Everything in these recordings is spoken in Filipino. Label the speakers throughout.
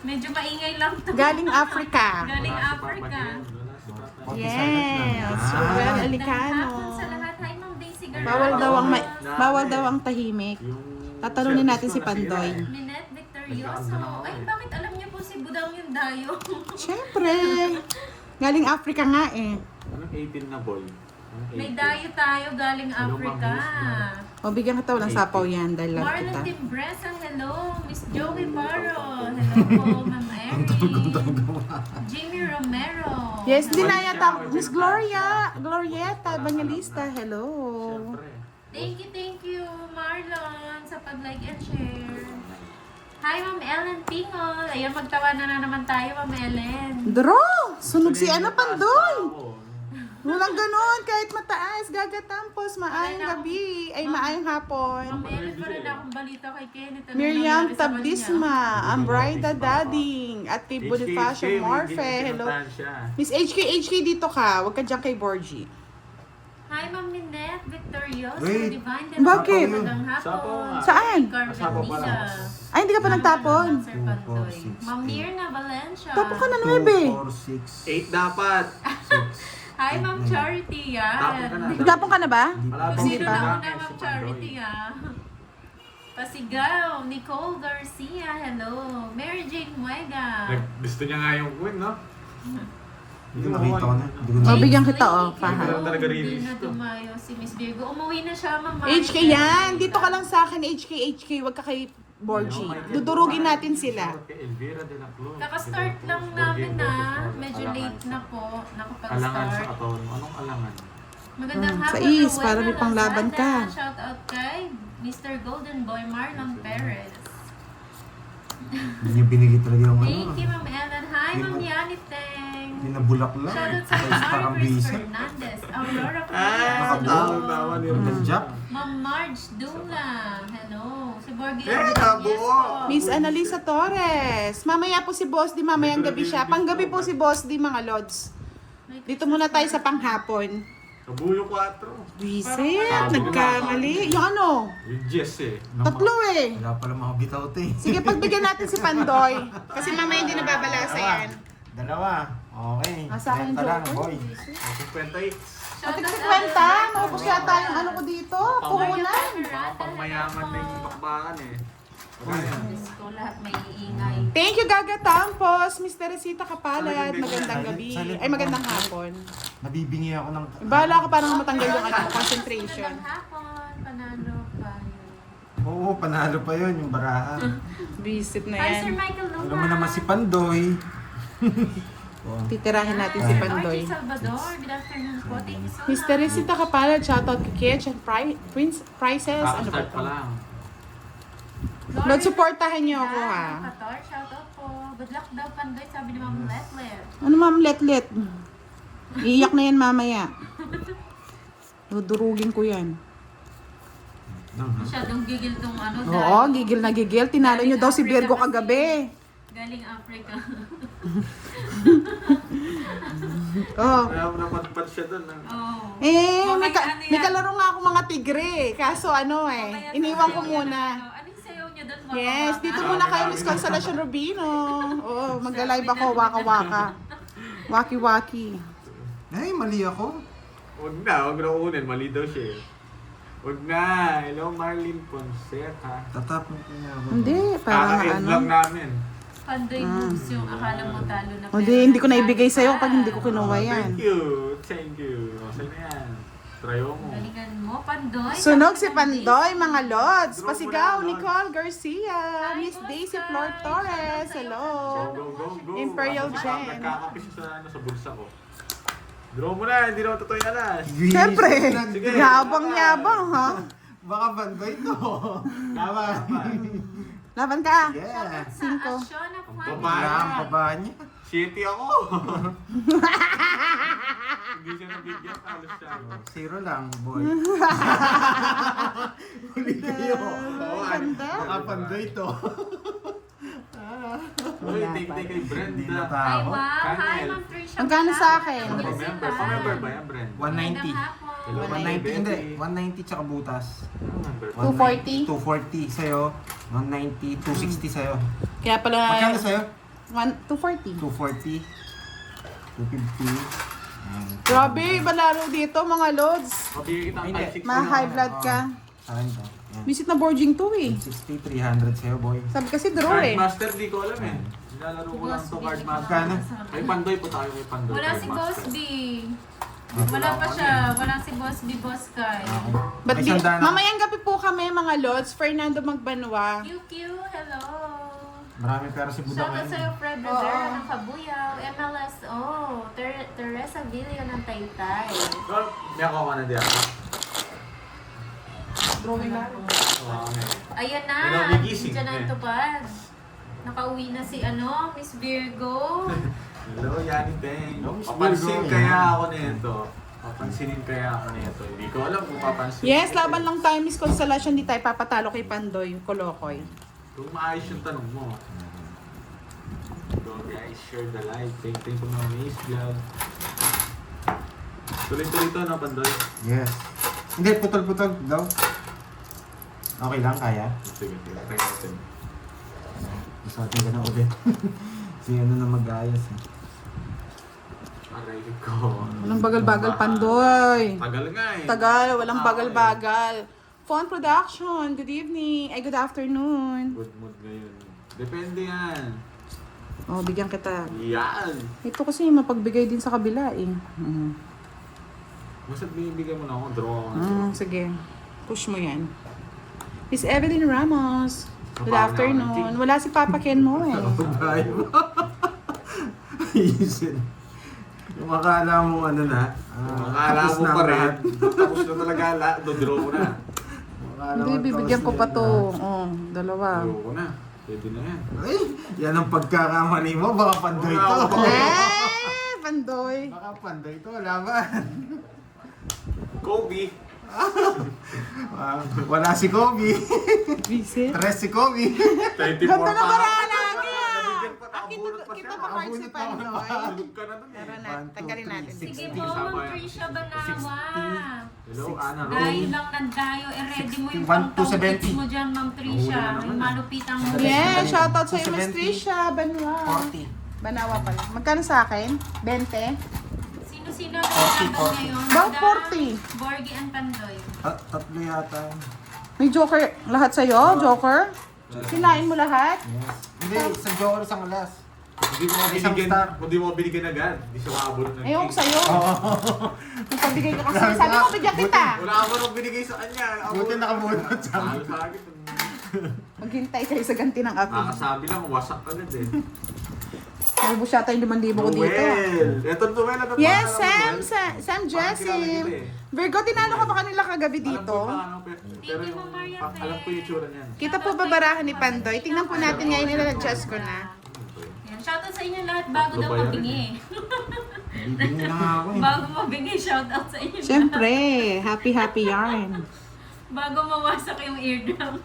Speaker 1: Medyo maingay lang to.
Speaker 2: Galing Africa.
Speaker 1: Galing Africa.
Speaker 2: Yes, Ruel Alicano.
Speaker 1: Hapon sa lahat. Hi, Ma'am Daisy Garcia.
Speaker 2: Bawal daw ang tahimik. Tatanungin natin si Pandoy.
Speaker 1: Minette Victorioso. Ay, bakit alam niyo po si Budang yung dayo?
Speaker 2: Siyempre. Galing Africa nga eh.
Speaker 3: Anong 18 na boy?
Speaker 1: May dayo tayo galing Africa.
Speaker 2: O, bigyan ka walang sapaw yan dahil love
Speaker 1: Marlon
Speaker 2: kita.
Speaker 1: Timbresa, hello. Miss Joey Paro. Hello po, Ma'am Eri. Jimmy Romero.
Speaker 2: Yes, di na yata. Miss Gloria. Glorieta Evangelista, hello.
Speaker 1: Thank you, Marlon, sa pag-like and share. Hi, Ma'am Ellen Pingol. Ayan, magtawanan na naman tayo, Ma'am Ellen.
Speaker 2: Draw! Sunog si ano Pandoy. Walang ganon, kahit mataas, gagatampos, maayong gabi, ay maayong hapon.
Speaker 1: Ma'am Ellen, pa rin akong balita kay Kenneth. Ano
Speaker 2: Miriam
Speaker 1: nangyari sa kanya?
Speaker 2: Tablisma, Ambrida Dading, at kay Bonifacio Morfe, hello. Miss HK dito ka, huwag ka dyan kay Borgie.
Speaker 1: Hi, Ma'am Minette Victorioso.
Speaker 4: Wait.
Speaker 1: Divine
Speaker 2: Bakit?
Speaker 1: Magandang
Speaker 3: Sapo
Speaker 1: hapon.
Speaker 3: nga.
Speaker 2: Saan?
Speaker 3: Sapo pa lang.
Speaker 2: Ay, hindi ka pa nagtapon.
Speaker 1: Sir Pandoy. Ma'am Mirna Valencia.
Speaker 2: Tapon ka na
Speaker 4: 2,
Speaker 2: 9.
Speaker 4: 4, 6,
Speaker 3: 8 dapat.
Speaker 4: 6.
Speaker 1: Hi, Ma'am Charity.
Speaker 3: Tapon ka na.
Speaker 1: Yan.
Speaker 2: Tapon ka na ba?
Speaker 3: Malapit
Speaker 2: Hindi
Speaker 1: Sino
Speaker 2: pa.
Speaker 1: na una,
Speaker 3: Si
Speaker 1: Ma'am
Speaker 3: Pandoy.
Speaker 1: Charity, Pasigaw. Nicole Garcia. Hello. Mary Jane Muega.
Speaker 3: Gusto niya nga yung win, no?
Speaker 4: Hindi ko nakita ko na. Hindi ko
Speaker 2: Oh,
Speaker 4: na.
Speaker 2: bigyan kita, oh,
Speaker 1: James
Speaker 2: paha.
Speaker 1: Lee.
Speaker 3: Talaga
Speaker 1: Hindi
Speaker 3: release
Speaker 1: na
Speaker 3: to.
Speaker 1: tumayo si Miss Virgo. Umuwi na siya, Ma'am Mari.
Speaker 2: HK yan, dito ka lang sa akin, HK, wag ka kay Borgie. Dudurugin natin sila.
Speaker 3: Elvira de la Cruz.
Speaker 1: Kaka-start lang namin na. Medyo late na po.
Speaker 3: Alangan sa
Speaker 1: Nakapag-start.
Speaker 3: katawan mo. Anong alangan?
Speaker 1: Magandang hapon.
Speaker 2: Sais,
Speaker 1: Rowena
Speaker 2: para may panglaban
Speaker 1: Lazada.
Speaker 2: ka.
Speaker 1: Shout out kay Mr. Golden Boy Marlon Perez.
Speaker 4: Hindi niya binigay talaga yung ano.
Speaker 1: Thank you, Ma'am Ellen. Hi, Ma'am Yaniteng.
Speaker 4: Hindi nabulak lang.
Speaker 1: Shout out sa
Speaker 4: Ay, parang
Speaker 1: Ma'am Chris
Speaker 4: bisa.
Speaker 1: Fernandez. Aurora
Speaker 3: Ah,
Speaker 1: Cruz.
Speaker 3: tawa ni
Speaker 4: Ang jack.
Speaker 1: Ma'am Marge Dula. Hello. Si Borgie.
Speaker 3: Eh,
Speaker 1: Yes
Speaker 3: nabuo.
Speaker 1: po.
Speaker 2: Miss Annalisa Torres. Mamaya po si Boss di, mamayang gabi siya. Panggabi po si Boss di, mga lods. Dito muna tayo sa panghapon.
Speaker 3: Kabuyo 4.
Speaker 2: Visit, nagkamali. Yung ano?
Speaker 3: Yung Jess eh.
Speaker 2: Tatlo eh.
Speaker 4: Wala pala mga bitaw to eh.
Speaker 2: Sige, pagbigyan natin si Pandoy. Kasi mamaya hindi nababalasa yan.
Speaker 4: Dalawa. Okay.
Speaker 2: Sa akin yung
Speaker 4: Benta lang,
Speaker 2: joker.
Speaker 4: boy.
Speaker 3: 58.
Speaker 1: Shout
Speaker 2: Ate
Speaker 1: out
Speaker 2: kasi
Speaker 1: sa
Speaker 2: kwenta,
Speaker 1: Ellen.
Speaker 2: maubos yata yung ano ko dito. Puhunan.
Speaker 3: Mga pangmayaman na yung bakbakan eh.
Speaker 1: Diyos ko, lahat may iingay.
Speaker 2: Thank you, Gaga Tampos. Miss Teresita Kapalad. Magandang gabi. Ay, magandang hapon.
Speaker 4: Nabibingi ako ng...
Speaker 2: Bahala ka parang matanggal yung ano, concentration.
Speaker 1: Magandang hapon. Panalo tayo.
Speaker 4: Oo, panalo pa yun, yung baraha.
Speaker 2: Visit na
Speaker 1: Hi, Sir
Speaker 2: yan.
Speaker 1: Michael Luna.
Speaker 4: Alam mo naman si Pandoy.
Speaker 2: Titirahin natin si Pandoy.
Speaker 1: RJ Salvador, good afternoon po. Thank you so much.
Speaker 2: Miss Teresita Kapalad, shoutout kay Kitch and Princess. Ano ba
Speaker 3: Kakastart pa
Speaker 2: ito?
Speaker 3: lang.
Speaker 2: Lord, supportahan niyo ako ha.
Speaker 1: Kator, shoutout po. Good luck daw, Pandoy, sabi ni Ma'am Letlet.
Speaker 2: Ano ma'am, let. Iiyak na yan mamaya. Dudurugin ko yan.
Speaker 1: Masyadong gigil tong ano.
Speaker 2: Oo, gigil na gigil. Tinalo niyo daw si Virgo kagabi.
Speaker 1: Galing Africa.
Speaker 2: Oh.
Speaker 3: Kaya napadpad siya doon.
Speaker 1: Oh.
Speaker 2: Eh,
Speaker 1: Mamaya ano
Speaker 2: may
Speaker 1: yan?
Speaker 2: kalaro nga ako mga tigre. Kaso ano
Speaker 1: Mamaya
Speaker 2: iniwan ko
Speaker 1: sasayaw
Speaker 2: muna.
Speaker 1: niya ng ano. Anong sayaw niya doon? Mga
Speaker 2: Yes,
Speaker 1: bata?
Speaker 2: dito muna kayo Miss Consolacion Rubino. Oo, magla-live ako, waka-waka. Waki-waki.
Speaker 4: Ay, mali ako.
Speaker 3: Huwag na kunin. Mali daw siya eh. Huwag na. Hello, Marlene Fonseca.
Speaker 4: Tatapon ko niya ako.
Speaker 2: Hindi, parang
Speaker 3: Kaka-end
Speaker 2: ano.
Speaker 3: lang namin.
Speaker 1: Pandoy moves yung akala mo talo na.
Speaker 2: Hindi ko na ibigay sa'yo pag hindi ko kinuha yan.
Speaker 3: Thank you. Okay na yan. Tryo mo.
Speaker 1: Galingan mo, Pandoy.
Speaker 2: Sunog si
Speaker 1: Sabi ng
Speaker 2: Pandoy, mga lods.
Speaker 3: Draw mo
Speaker 2: Pasigaw,
Speaker 3: na, Lord.
Speaker 2: Nicole Garcia.
Speaker 1: Hi,
Speaker 2: Miss Daisy
Speaker 1: Oscar.
Speaker 2: Flor Torres. Hello.
Speaker 3: Go.
Speaker 2: Imperial
Speaker 3: Ako,
Speaker 2: Gen.
Speaker 3: Nagkakapi siya sa bulsa ko. Draw mo na. Hindi naman totoo yung alas.
Speaker 2: Siyempre,
Speaker 3: Sige.
Speaker 2: yabang-yabang ha.
Speaker 4: Baka Pandoy to. Tama.
Speaker 2: Laban ka.
Speaker 4: Yeah.
Speaker 1: Sa
Speaker 2: Cinco.
Speaker 1: Ashona
Speaker 3: Babae.
Speaker 1: Juan.
Speaker 4: Wala ang baba niya.
Speaker 3: Shitty ako. Hindi siya nabigyan. Alas siya.
Speaker 4: 0 lang, boy. Huli kayo.
Speaker 2: Ganda.
Speaker 4: Baka Pandoy to.
Speaker 3: Uy, take kay
Speaker 4: Hindi
Speaker 3: Brenda.
Speaker 1: Ay,
Speaker 4: natakot.
Speaker 1: wow. Hi,
Speaker 3: Kanyel.
Speaker 1: Ma'am Trisha.
Speaker 2: Magkano sa akin?
Speaker 3: Pamember. Pamember ba yan, Brenda?
Speaker 4: 190.
Speaker 1: Magandang hapon.
Speaker 3: Hello,
Speaker 4: 190, hindi. 190 tsaka butas.
Speaker 3: Pamember.
Speaker 2: 240.
Speaker 4: 240 sa'yo. 190, 260 sa'yo.
Speaker 2: Kaya pala,
Speaker 4: Magkano sa'yo?
Speaker 2: 240.
Speaker 4: 240. 250. Ayan.
Speaker 2: Grabe, iba laro dito mga lods.
Speaker 3: Mabigyan kita ng
Speaker 4: Hindi.
Speaker 3: 560
Speaker 2: Ma high blood ka.
Speaker 4: Sa akin to. Ayan.
Speaker 2: Visit na boarding to eh.
Speaker 4: 60, 300 sa'yo, boy.
Speaker 2: Sabi kasi draw eh.
Speaker 3: Cardmaster, di ko alam eh. Nilalaro ko lang to Cardmaster.
Speaker 4: Magkano?
Speaker 3: Ay, Pandoy po tayo kay Pandoy.
Speaker 1: Wala si Boss B. Wala pa siya. Wala si Boss B, Boss Kai.
Speaker 4: Okay.
Speaker 2: But
Speaker 4: May
Speaker 2: di,
Speaker 4: sandaan ako.
Speaker 2: mamayang gabi po kami mga lods. Fernando Magbanwa.
Speaker 1: QQ, hello.
Speaker 4: Marami pera si Buda
Speaker 1: Shoutout
Speaker 4: ngayon.
Speaker 1: sa'yo, Fred
Speaker 2: Oo.
Speaker 1: Rivera ng Kabuyaw. MLSO. Teresa Vilio ng Taytay.
Speaker 3: Girl, may ako ka na di ako.
Speaker 2: Drawing laro.
Speaker 1: Ayan na.
Speaker 3: Hello, may gising.
Speaker 1: Diyan na
Speaker 3: Eh.
Speaker 1: ito pa. Nakauwi na si Miss Virgo.
Speaker 3: Hello, Yani Beng.
Speaker 4: Hello, Miss
Speaker 3: Papansin
Speaker 4: Virgo.
Speaker 3: kaya ako nito. Papansinin kaya ako nito. Hindi ko alam kung papansin.
Speaker 2: Yes, laban lang tayo, Miss Constellation. Di tayo papatalo kay Pandoy, Kolokoy.
Speaker 3: Kung maayos yung tanong mo. So guys, share the live. Thank you mga Maze Vlog. Tuloy-tuloy to, no, Pandoy?
Speaker 4: Yes. Hindi, putol-putol daw. Okay lang, kaya.
Speaker 3: Sige, sige. Try natin.
Speaker 4: Gusto natin ka na ulit. Si ano na mag-ayos eh.
Speaker 3: Aray ko.
Speaker 2: Walang bagal-bagal, Pandoy.
Speaker 3: Tagal nga eh.
Speaker 2: Tagal, walang
Speaker 3: Ah,
Speaker 2: bagal-bagal. Phone production, good evening. Ay, good afternoon.
Speaker 3: Good mood ngayon. Depende yan.
Speaker 2: Oh, bigyan kita.
Speaker 3: Yan.
Speaker 2: Ito kasi mapagbigay din sa kabila eh.
Speaker 3: Basta binibigyan mo na ako. Draw ako. ng
Speaker 2: Sige. Push mo yan. Miss Evelyn Ramos. Good
Speaker 3: Kapaw na
Speaker 2: afternoon. Wala si Papa Ken mo eh.
Speaker 4: Pag-ayos mo. Ayusin. Yung akala mo ano na.
Speaker 3: Kung akala
Speaker 4: tapos
Speaker 3: mo
Speaker 4: na
Speaker 3: pa rin,
Speaker 4: lahat.
Speaker 3: tapos na talaga, do-draw ko na.
Speaker 4: Yung akala
Speaker 2: Hindi,
Speaker 4: mo
Speaker 2: bibigyan ko
Speaker 4: tapos
Speaker 2: pa
Speaker 4: na
Speaker 2: to.
Speaker 4: lahat.
Speaker 2: Oh, dalawa.
Speaker 3: Draw ko na. Pwede na yan.
Speaker 4: Ay, yan ang pagkakamali mo. Baka pandoy to.
Speaker 2: Eh, Pandoy.
Speaker 4: Baka pandoy to. Laban.
Speaker 3: Kobe.
Speaker 4: Wala si Kobe.
Speaker 2: Visit.
Speaker 4: Tres si Kobe.
Speaker 3: 24
Speaker 2: Ganda na
Speaker 3: pa.
Speaker 2: para lagi ah.
Speaker 3: Nabigyan pa,
Speaker 2: Ah,
Speaker 3: nakabunot pa
Speaker 2: kita
Speaker 3: siya.
Speaker 2: ba card si
Speaker 4: Nakabunot pa ako.
Speaker 2: Pandoy?
Speaker 3: Tulog ka na dun
Speaker 2: Tara
Speaker 3: eh.
Speaker 2: na, tanggalin natin.
Speaker 1: Sige
Speaker 3: 60,
Speaker 1: po,
Speaker 3: sama
Speaker 1: Ma'am
Speaker 3: yan.
Speaker 1: Trisha Banawa.
Speaker 4: 60.
Speaker 3: Hello, Ana.
Speaker 1: Dayo lang ng dayo. I-ready mo yung
Speaker 4: 61 to
Speaker 1: pang-tawagits
Speaker 4: 70.
Speaker 1: mo dyan, Ma'am Trisha.
Speaker 3: Nahuli na naman
Speaker 1: Yung
Speaker 3: ah.
Speaker 1: malupitang mo.
Speaker 2: Yeah, shoutout sa'yo, Miss
Speaker 4: 70.
Speaker 2: Trisha. Banwa.
Speaker 4: 40.
Speaker 2: Banawa pala. Magkano sa akin? 20?
Speaker 1: Sino-sino ang naglaban ngayon?
Speaker 2: About
Speaker 1: Buda,
Speaker 2: 40.
Speaker 1: Borgie and Pandoy.
Speaker 4: Tatlo yata.
Speaker 2: May joker lahat sa'yo? Joker? Kinain mo lahat?
Speaker 4: Yes. Hindi, sa Joker isang alas.
Speaker 3: Hindi mo
Speaker 4: Isang
Speaker 3: binigyan,
Speaker 4: star.
Speaker 3: hindi mo binigyan agad. Hindi siya makabunot ng
Speaker 2: Ayoko
Speaker 3: cake.
Speaker 2: sa'yo.
Speaker 4: Oo.
Speaker 2: Kung pabigay ka kasi, sabi mo, bigyan kita.
Speaker 3: Wala ako nang binigay sa kanya.
Speaker 4: Buti nakabunot sa akin.
Speaker 3: Mahal sa akin.
Speaker 2: Maghintay kayo sa ganti ng akin.
Speaker 3: Nakakasabi lang, wasak agad eh.
Speaker 2: Nalubos yata yung 5,000 ko dito.
Speaker 3: Noel! Ito Noel, ano ba?
Speaker 2: Yes,
Speaker 3: Alam mo,
Speaker 2: Sam,
Speaker 3: Noel?
Speaker 2: Sam
Speaker 3: Parang kilala
Speaker 2: Jessim.
Speaker 3: kita eh.
Speaker 2: Virgo, tinalo ka ba kanila kagabi dito?
Speaker 3: Alam ko pa, ano, pero
Speaker 1: Thank you, Ma'am Maria Fe.
Speaker 3: alam ko yung itsura niyan.
Speaker 2: Kita po babarahan ni Pandoy. Tingnan po natin ngayon nila-adjust ko na.
Speaker 1: Yan. Shoutout sa inyo lahat bago
Speaker 3: Ano
Speaker 1: daw
Speaker 3: ba yan?
Speaker 1: mabingi.
Speaker 4: Bibigyan na nga ako eh.
Speaker 1: Bago mabingi, shoutout sa inyo.
Speaker 2: Siyempre, happy yarn.
Speaker 1: Bago mawasak yung eardrums.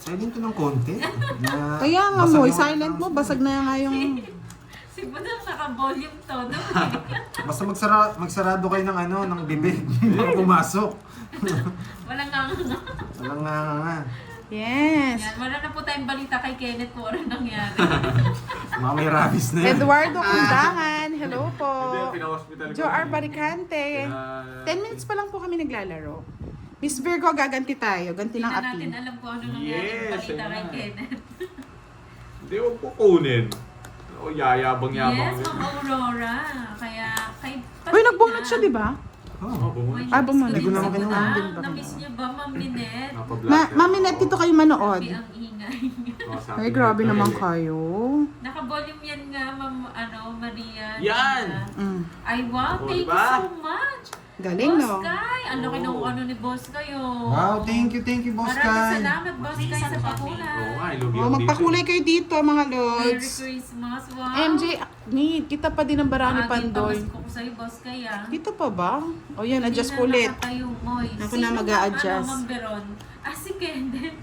Speaker 4: Silent to ng konti. Na
Speaker 2: Kaya nga
Speaker 4: basag
Speaker 2: mo,
Speaker 4: yung-
Speaker 2: silent mo, basag na nga yung...
Speaker 1: Si Budang naka-volume to. No?
Speaker 4: Basta magsarado kayo ng ano, ng bibig. Baka pumasok.
Speaker 1: Walang nga.
Speaker 4: Walang nga.
Speaker 2: Yes.
Speaker 1: Yan, wala na po tayong balita kay Kenneth kung ano nangyari.
Speaker 4: Mga may rabies na yan.
Speaker 2: Eduardo Kundangan, hello po.
Speaker 3: Hindi, pina-hospital ko.
Speaker 2: Joe R. Baricante. 10 minutes pa lang po kami naglalaro. Miss Virgo, gaganti tayo. Ganti
Speaker 1: Hindi
Speaker 2: ng
Speaker 1: na natin
Speaker 2: api.
Speaker 1: alam kung ano nangyari yung
Speaker 3: Yes,
Speaker 1: balita
Speaker 3: ayun
Speaker 1: kay
Speaker 3: na.
Speaker 1: Kenneth.
Speaker 3: Hindi, huwag ko kunin. O, yayabang-yabang.
Speaker 1: Yes, Ma'am Aurora. Kaya kay
Speaker 2: Uy, nagbunot siya, di ba?
Speaker 4: Oh.
Speaker 3: bumunod.
Speaker 2: Ah, bumunod.
Speaker 4: Hindi ko naman
Speaker 2: kinuha.
Speaker 1: kinuha. Na-miss niyo ba, Ma'am Minette?
Speaker 2: Mami, net dito kayo manood.
Speaker 1: Sabi ang ingay.
Speaker 2: Ay, grabe naman kayo.
Speaker 1: Naka-volume yan nga, Ma'am Maria.
Speaker 3: Yan!
Speaker 2: Mm.
Speaker 1: Ay, wow.
Speaker 3: O,
Speaker 1: Thank you
Speaker 3: diba?
Speaker 1: so much.
Speaker 2: Galing,
Speaker 1: Boss
Speaker 2: no?
Speaker 1: Kai. Ang laki ng
Speaker 3: Oo.
Speaker 1: ano ni Boss kayo.
Speaker 4: Wow, thank you, Boss
Speaker 1: Maraming
Speaker 4: Kai.
Speaker 1: salamat, Boss Kai, sa pakulay.
Speaker 3: Oo nga, ilog
Speaker 2: Oh, magpakulay kayo dito, mga
Speaker 1: Merry
Speaker 2: lods.
Speaker 1: Christmas. Wow.
Speaker 2: MJ, need, kita pa din ang barani Pandoy.
Speaker 1: Ko sa'yo, Boss Kai, ah.
Speaker 2: Dito pa ba? O yan, adjust
Speaker 1: Hindi na
Speaker 2: ulit.
Speaker 1: nakatayo, Moy.
Speaker 2: Ako
Speaker 1: Sino
Speaker 2: na mag-a-adjust.
Speaker 1: Ma'am Beron? Si Kenneth.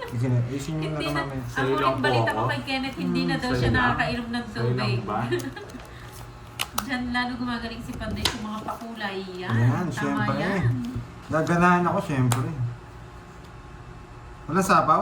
Speaker 4: Sige na, ayusin nyo na
Speaker 1: Hindi
Speaker 4: ito
Speaker 1: na,
Speaker 4: namin.
Speaker 1: ang
Speaker 3: Sa'yo lang
Speaker 1: uling
Speaker 3: po
Speaker 1: balita ko
Speaker 3: ako.
Speaker 1: kay Kenneth, hindi na daw
Speaker 3: Sa'yo
Speaker 1: siya
Speaker 3: lang.
Speaker 1: nakakainom ng
Speaker 3: Sa'yo lang
Speaker 1: tubig.
Speaker 3: ba?
Speaker 1: Diyan lalo gumagaling si Panday sa mga pakulay. Yan,
Speaker 4: Yan,
Speaker 1: tama
Speaker 4: syempre.
Speaker 1: yan.
Speaker 4: Naganahan ako, syempre. Walang sapaw?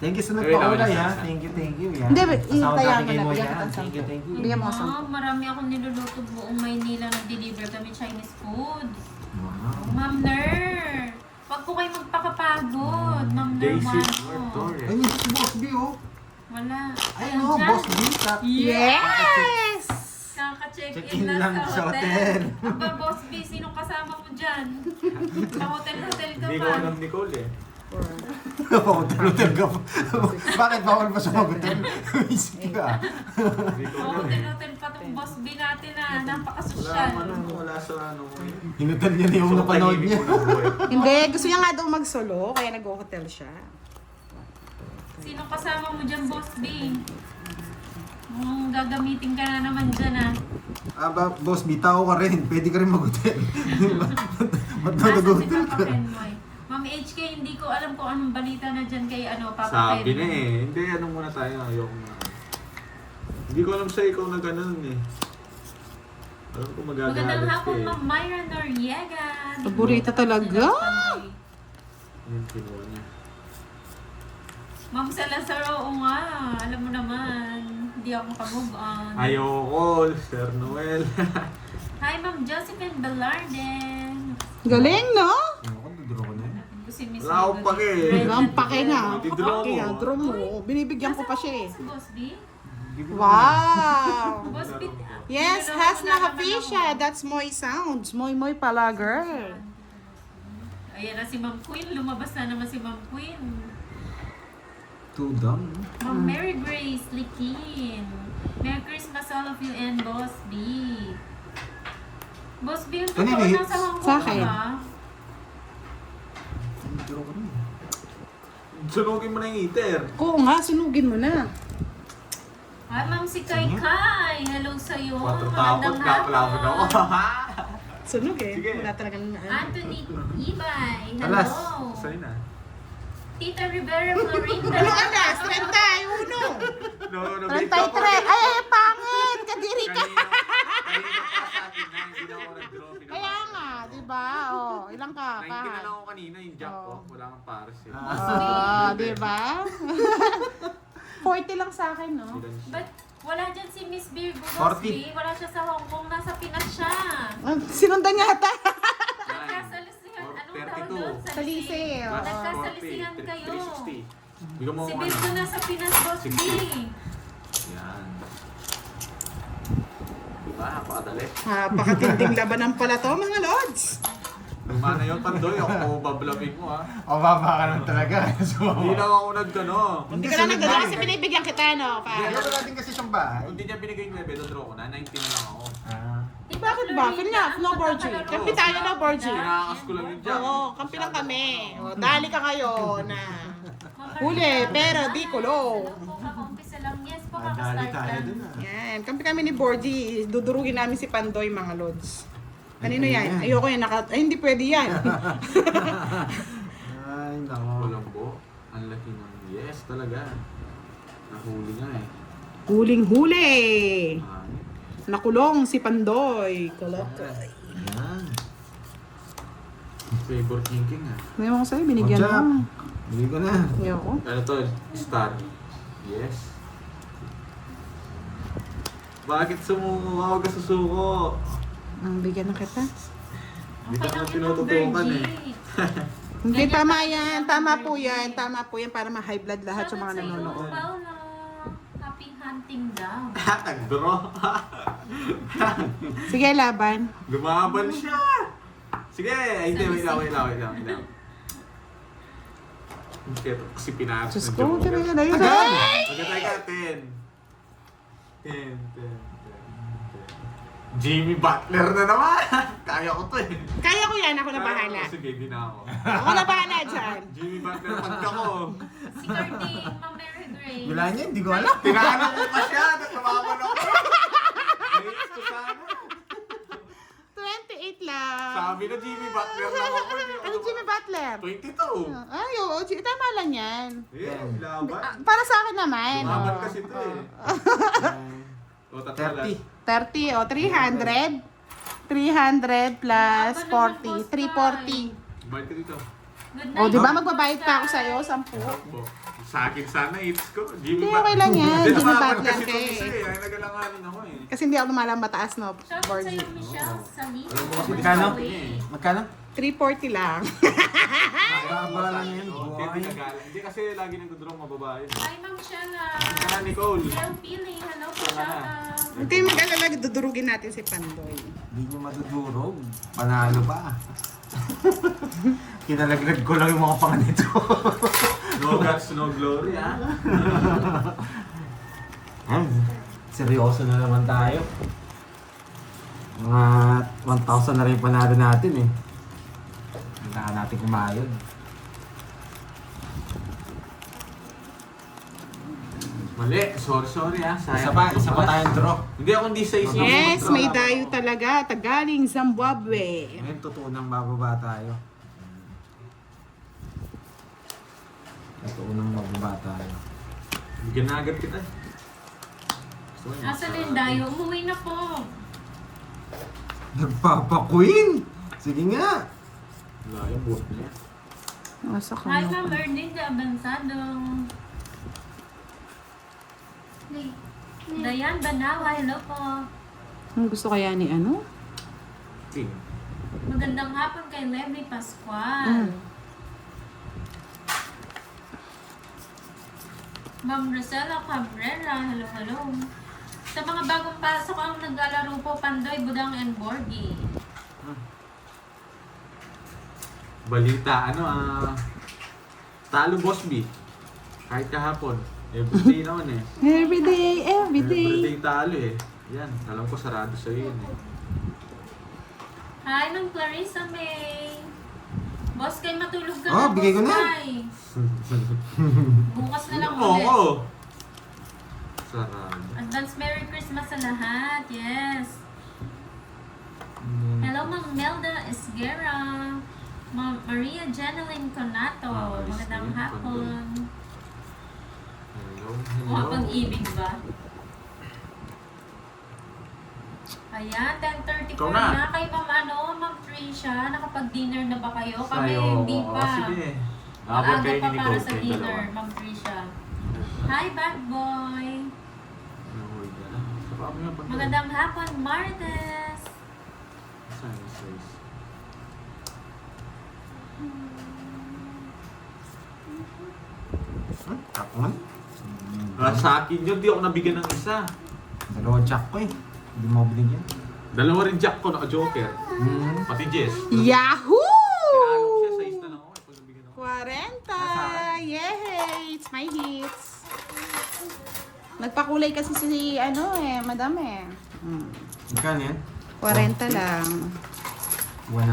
Speaker 4: Thank you sa
Speaker 3: Ayun,
Speaker 4: nagpakulay
Speaker 3: ayun,
Speaker 4: ha.
Speaker 3: ayun.
Speaker 4: Thank you. Yan.
Speaker 2: Hindi,
Speaker 4: Kasama
Speaker 2: kaya
Speaker 4: natin
Speaker 2: mo
Speaker 4: kay
Speaker 2: na,
Speaker 4: Mo
Speaker 2: bigyan
Speaker 4: yan.
Speaker 2: kita ng
Speaker 4: Thank you.
Speaker 2: Bigyan mo ako
Speaker 1: Ma'am, marami akong niluluto buong Maynila. Nag-deliver kami Chinese food.
Speaker 4: Wow.
Speaker 1: Ma'am Ner, wag po kayo magpakapagod. Ma'am Ner,
Speaker 3: Daisy
Speaker 1: Juan po.
Speaker 3: Torres.
Speaker 4: Ay, si Boss B oh.
Speaker 1: Wala.
Speaker 4: Ay, no,
Speaker 1: dyan.
Speaker 4: Boss B.
Speaker 2: Yes!
Speaker 1: Kaka-check-in
Speaker 4: Check-in
Speaker 1: lang
Speaker 4: lang
Speaker 1: sa
Speaker 4: sa
Speaker 1: hotel.
Speaker 4: hotel.
Speaker 1: Aba, Boss B, sinong kasama mo dyan? Pa-hotel-hotel ka
Speaker 3: Hindi ko
Speaker 1: pa.
Speaker 3: alam, Nicole eh.
Speaker 4: Hotel ka pa. Bakit bawal pa sa hotel? Isip ka.
Speaker 3: Hindi ko alam eh.
Speaker 1: Pa-hotel-hotel pa tong Boss B natin na.
Speaker 3: Wala
Speaker 1: Napakasosyal.
Speaker 3: wala sa ano.
Speaker 4: Hinutal niya na yung napanood niya.
Speaker 2: Hindi, gusto niya nga daw mag-solo, kaya nag-hotel siya.
Speaker 1: Sinong kasama mo dyan, Boss B? Gagamitin ka na naman dyan ah.
Speaker 4: Boss B, tao ka rin. Pwede ka rin mag-hotel. Ba't na
Speaker 1: Nasaan si
Speaker 4: nag-hotel
Speaker 1: Papa
Speaker 4: ka?
Speaker 1: Penmoy? Ma'am HK, hindi ko alam kung anong balita na dyan kay Papa
Speaker 3: Sabi na
Speaker 1: Penmoy.
Speaker 3: eh. Hindi, ano muna tayo. Ayoko na. Hindi ko alam sa ikaw na ganun eh. Alam ko magagalit
Speaker 1: Magandang
Speaker 3: ka
Speaker 1: hapon,
Speaker 3: eh.
Speaker 1: Ma'am Myra Noriega.
Speaker 2: Paborita talaga.
Speaker 3: Yung kinuha niya.
Speaker 1: Ma'am Salazar, oo nga. Alam mo naman, hindi ako makamove on.
Speaker 3: Ayoko, Sir Noel.
Speaker 1: Hi, Ma'am Josephine Velarde.
Speaker 2: Galing, no?
Speaker 4: Ako, duduro ko na yun.
Speaker 1: Si Miss
Speaker 3: Wala akong pake.
Speaker 1: Red
Speaker 2: Ang pake nga.
Speaker 3: Didraw mo.
Speaker 2: Kaya, draw mo. Binibigyan ko pa siya eh.
Speaker 1: Si Boss B?
Speaker 2: Wow!
Speaker 1: Boss B?
Speaker 2: Yes, has nakafisha. That's Moy Sounds. Moy pala, girl.
Speaker 1: Ayan na si Ma'am Queen. Lumabas na naman si Ma'am Queen.
Speaker 4: Too dumb.
Speaker 1: Ma'am Mary Grace Likin. Merry Christmas all of you and Boss B. Boss B, yung
Speaker 4: Kanina
Speaker 1: totoo
Speaker 4: hits?
Speaker 1: nasa Hong Kong
Speaker 2: Sa akin.
Speaker 1: ka?
Speaker 4: Duduro ko na yun.
Speaker 3: Sunugin mo na yung heater.
Speaker 2: Oo nga, sunugin mo na.
Speaker 1: Hi, Ma'am si Kai Kai. Hello sa'yo.
Speaker 3: Matatakot
Speaker 1: Magandang
Speaker 3: ka pala ako.
Speaker 1: hapon.
Speaker 2: Sunog eh.
Speaker 3: Sige.
Speaker 2: Wala talagang
Speaker 1: Anthony Ibay. Hello.
Speaker 4: Alas.
Speaker 3: Sa'yo na.
Speaker 1: Tita Rivera Florinda.
Speaker 2: Ano alas? 31.
Speaker 3: No,
Speaker 2: 33. Ay, pangit! Kadiri ka!
Speaker 3: Kanina pa sa akin na, hindi na ako nag-draw.
Speaker 2: Kaya nga, di ba? Oh, ilang ka?
Speaker 3: 90 na lang ako kanina, yung jack ko. Wala kang pares eh.
Speaker 2: Di ba? 40 lang sa akin, no?
Speaker 1: But wala dyan si Miss Virgo
Speaker 4: 40.
Speaker 1: Boss B. Wala siya sa Hong Kong. Nasa Pinas siya.
Speaker 2: Sinundan niya ata.
Speaker 1: Nagkasalisihan. Anong tawag
Speaker 3: 32.
Speaker 1: doon?
Speaker 2: Salisi. oo.
Speaker 1: Nagkasalisihan kayo.
Speaker 3: 360. Bigyan mo
Speaker 1: Si
Speaker 3: ako
Speaker 1: Virgo
Speaker 3: ano.
Speaker 1: nasa Pinas, Boss B.
Speaker 3: 60. Yan. Diba? Napakadali.
Speaker 2: Napakatinding labanan pala to, mga lods.
Speaker 3: Lumana yung pandoy. Ako bablabing mo ha.
Speaker 4: O, baba ka lang talaga.
Speaker 3: Hindi lang ako nagkano.
Speaker 2: Hindi ka na nagdala kasi binibigyan kita, no?
Speaker 4: Ayaw
Speaker 2: Pa.
Speaker 4: natin kasi siyang bahay.
Speaker 3: Kung hindi niya binigay yung 9, dodraw ko na. 19 na lang ako.
Speaker 2: Bakit ba? Enough, no, Borgie. Kampi tayo, no, Borgie.
Speaker 3: Tinakas ko lang yung jack.
Speaker 2: Oo, kampi lang kami. O, dali ka ngayon na huli, pero di kulong.
Speaker 1: Umpisa lang. Yes po,
Speaker 4: Madali
Speaker 1: kakastart
Speaker 4: tayo
Speaker 1: lang.
Speaker 4: dun ah.
Speaker 2: Yan, kampi kami ni Borgie. Dudurugin namin si Pandoy, mga lods. Kanino yan? Ayoko yan. Ay, hindi pwede yan.
Speaker 4: Ay, nako.
Speaker 3: Walang bo. Ang laki ng yes talaga. Nahuli nga eh.
Speaker 2: Huling-huli.
Speaker 3: Ah,
Speaker 2: Nakulong si Pandoy. Kalokoy.
Speaker 4: Yan.
Speaker 3: Favor thinking ah.
Speaker 2: Ngayon ko sa'yo, binigyan
Speaker 4: What's up?
Speaker 2: mo.
Speaker 4: Hindi ko na.
Speaker 2: Ayoko.
Speaker 3: Ano to? Star. Yes. Bakit sumuko ka? Huwag ka susuko.
Speaker 2: Bigyan na kita.
Speaker 3: Hindi ka na
Speaker 1: lang yun,
Speaker 3: tinututukan eh.
Speaker 1: Virgie.
Speaker 2: Hindi, tama yan. Tama po yan. Tama po yan para ma-high blood lahat sa mga
Speaker 1: Salamat sa'yo,
Speaker 2: nanonood.
Speaker 1: Paula. Happy hunting daw.
Speaker 3: Nag-draw.
Speaker 2: Sige, laban.
Speaker 3: Lumaban siya. Sige, ay, hindi, wait lang. Kasi pinatas
Speaker 2: Diyos
Speaker 3: ng
Speaker 2: ko,
Speaker 3: Joker.
Speaker 2: tira na yun.
Speaker 4: Agad!
Speaker 2: Ay!
Speaker 3: Magkatay ka, 10. Jimmy Butler na naman! Kaya ko to eh.
Speaker 2: Kaya ko yan. Ako na
Speaker 3: Kaya
Speaker 2: bahala.
Speaker 3: ko, sige, di na ako.
Speaker 2: Ako na bahala dyan.
Speaker 3: Jimmy Butler, pagka ko.
Speaker 1: Si Carding, Ma'am Mary Grace.
Speaker 4: Wala niya, hindi ko alam.
Speaker 3: Tinahanap ko pa siya, nagkamaman ako. Naiis ko sana.
Speaker 2: 28 lang.
Speaker 3: Sabi na Jimmy Butler lang ako.
Speaker 2: Ano Jimmy Butler?
Speaker 3: 22.
Speaker 2: Ay, oo. Tama lang yan.
Speaker 3: Eh, laban.
Speaker 2: Para sa akin naman.
Speaker 3: Laban kasi to eh. O, tatlo
Speaker 4: 30.
Speaker 2: 30 o 300. 300 plus 40. 340.
Speaker 3: Balik ka dito.
Speaker 1: Good
Speaker 2: O,
Speaker 1: night.
Speaker 2: di ba magbabayad pa ako sa'yo? 10.
Speaker 3: Bo. Sa akin sana, it's ko. Jimmy
Speaker 2: Hindi, okay lang yan.
Speaker 3: Hindi,
Speaker 2: Jimmy
Speaker 3: naman
Speaker 2: Butler
Speaker 3: kasi
Speaker 2: ka
Speaker 3: ito
Speaker 2: eh.
Speaker 3: isa eh. Ay, nagalanganin ako eh.
Speaker 2: Kasi hindi ako lumalang mataas, no?
Speaker 1: Shout out
Speaker 2: Borgie.
Speaker 1: sa'yo, Michelle Salino.
Speaker 3: Alam mo kasi
Speaker 4: Magkano?
Speaker 1: Away.
Speaker 4: Magkano?
Speaker 2: 340 lang.
Speaker 4: Mababa lang yan,
Speaker 3: Oo,
Speaker 4: boy.
Speaker 3: hindi nagalang. Hindi kasi lagi nagdodraw mababae.
Speaker 1: Hi, Ma'am Shella.
Speaker 3: Kaya Nicole.
Speaker 1: Mel Pili, hello po, shout out.
Speaker 2: Huwag kayong mag-alala, dudurugin natin si Pandoy.
Speaker 4: Hindi nyo madudurog. Panalo pa. Kinalaglag ko lang yung mga panganito.
Speaker 3: No guts, no glory ha.
Speaker 4: Seryoso na naman tayo. Mga 1,000 na rin yung panalo natin eh. Kailangan natin kumayod.
Speaker 3: Mali, sorry ha. Sayang.
Speaker 4: Isa pa tayong draw.
Speaker 3: Hindi ako hindi sa isip.
Speaker 2: Yes, may dayo talaga. Tagaling Zimbabwe.
Speaker 4: Ngayon totoo nang bababa tayo. Totoo nang bababa tayo.
Speaker 3: Bigyan na agad kita.
Speaker 1: Asa na yung dayo? Umuwi na po.
Speaker 4: Nagpapa-queen! Sige nga!
Speaker 3: Wala yung buhat niya.
Speaker 2: Nasa ka
Speaker 1: Hi,
Speaker 2: na.
Speaker 1: Ma'am Erlinda Abansado. Dayan Banawa, hello po.
Speaker 2: Ang gusto kaya ni ano?
Speaker 3: King.
Speaker 1: Magandang hapon kay Levy Pascual. Ma'am Rosella Cabrera, hello, hello. Sa mga bagong pasok ang naglalaro po, Pandoy, Budang, and Borgie.
Speaker 3: Balita, talo Boss B. Kahit kahapon. Everyday naman eh.
Speaker 2: Everyday, everyday.
Speaker 3: Everyday talo eh. Yan, alam ko sarado sa yun eh.
Speaker 1: Hi, Ma'am Clarissa May. Boss, kay matulog ka
Speaker 4: Oh,
Speaker 1: na,
Speaker 4: bigay ko
Speaker 1: Boss
Speaker 4: na.
Speaker 1: Kay. Bukas na lang
Speaker 3: Ano
Speaker 1: ulit.
Speaker 3: ako? Sarado.
Speaker 1: Advance Merry Christmas sa lahat. Yes. Hello, Ma'am Melda Esguera. Ma'am Maria Janeline Conato.
Speaker 3: Maris
Speaker 1: Magandang
Speaker 3: din,
Speaker 1: hapon.
Speaker 3: Hello,
Speaker 1: Mga
Speaker 3: hello.
Speaker 1: pag-ibig ba? Ayan, 10:34
Speaker 3: Ikaw na.
Speaker 1: na. Kay Ma'am Tricia, nakapag-dinner na ba kayo? Kami
Speaker 3: Sa'yo,
Speaker 1: hindi
Speaker 3: oo,
Speaker 1: pa.
Speaker 3: sige. Nakapag
Speaker 1: Maaga
Speaker 3: kayo
Speaker 1: pa
Speaker 3: ni
Speaker 1: para
Speaker 3: Nicole,
Speaker 1: sa
Speaker 3: kayong
Speaker 1: dinner,
Speaker 3: dalawa.
Speaker 1: Ma'am Tricia. Hi, bad boy.
Speaker 3: Nahuwi ka na. Sa paano nga pag-
Speaker 1: Magandang hapon, Martes.
Speaker 3: Saan, size?
Speaker 4: Ako man.
Speaker 3: Sa akin yun, di ako nabigyan ng isa.
Speaker 4: Dalawang jack ko eh. Hindi mo binigyan.
Speaker 3: Dalawa rin jack ko, naka-joker. Pati Jess.
Speaker 2: Yahoo!
Speaker 3: Tinalo ko siya, 6 na lang ako. Pag nabigyan ako.
Speaker 2: 40! Yay! It's my hits. Nagpakulay kasi si madam eh.
Speaker 4: Magkano yan?
Speaker 2: 40 lang.